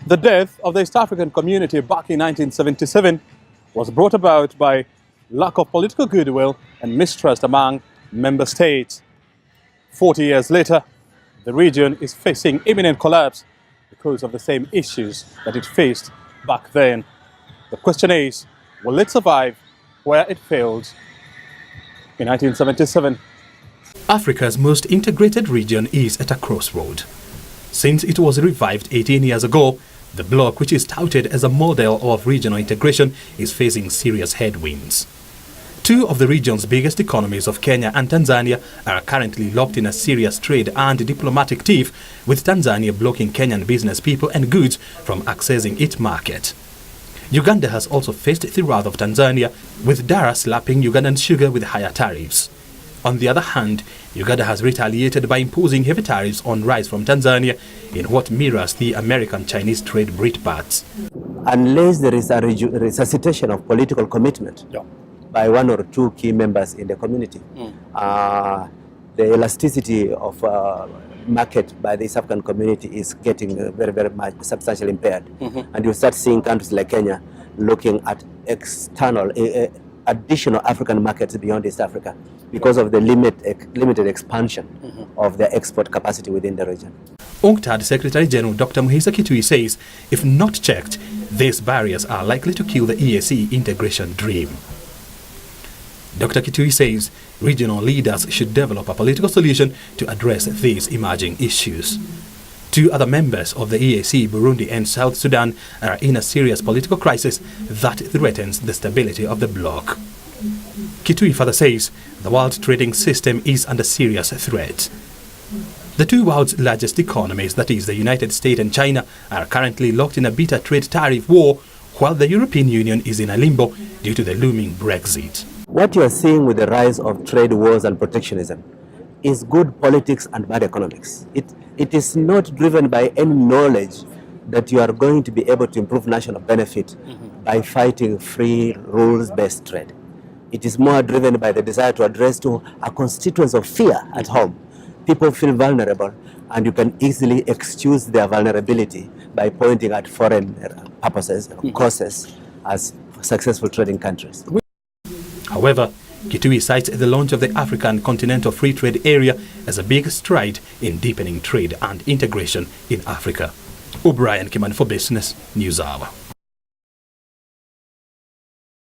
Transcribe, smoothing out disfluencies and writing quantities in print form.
The death of the East African community back in 1977 was brought about by lack of political goodwill and mistrust among member states. 40 years later, the region is facing imminent collapse because of the same issues that it faced back then. The question is, will it survive where it failed in 1977? Africa's most integrated region is at a crossroad. Since it was revived 18 years ago, the bloc, which is touted as a model of regional integration, is facing serious headwinds. Two of the region's biggest economies of Kenya and Tanzania are currently locked in a serious trade and diplomatic tiff, with Tanzania blocking Kenyan business people and goods from accessing its market. Uganda has also faced the wrath of Tanzania, with Dar slapping Ugandan sugar with higher tariffs. On the other hand, Uganda has retaliated by imposing heavy tariffs on rice from Tanzania in what mirrors the American-Chinese trade breakbacks. Unless there is a resuscitation of political commitment by one or two key members in the community, the elasticity of market by the East African community is getting very much substantially impaired. And you start seeing countries like Kenya looking at external, additional African markets beyond East Africa because of the limited expansion of the export capacity within the region. UNCTAD Secretary General Dr.Mukhisa Kituyi says if not checked, these barriers are likely to kill the EAC integration dream. Dr. Kituyi says regional leaders should develop a political solution to address these emerging issues. Two other members of the EAC, Burundi and South Sudan, are in a serious political crisis that threatens the stability of the bloc. Kituyi further says the world trading system is under serious threat. The two world's largest economies, that is the United States and China, are currently locked in a bitter trade tariff war, while the European Union is in a limbo due to the looming Brexit. What you are seeing with the rise of trade wars and protectionism is good politics and bad economics. It is not driven by any knowledge that you are going to be able to improve national benefit by fighting free rules-based trade. It is more driven by the desire to address to a constituency of fear at home. People feel vulnerable, and you can easily excuse their vulnerability by pointing at foreign purposes, causes as successful trading countries. However, Kituyi cites the launch of the African Continental Free Trade Area as a big stride in deepening trade and integration in Africa. O'Brien Kimani for Business NewsHour.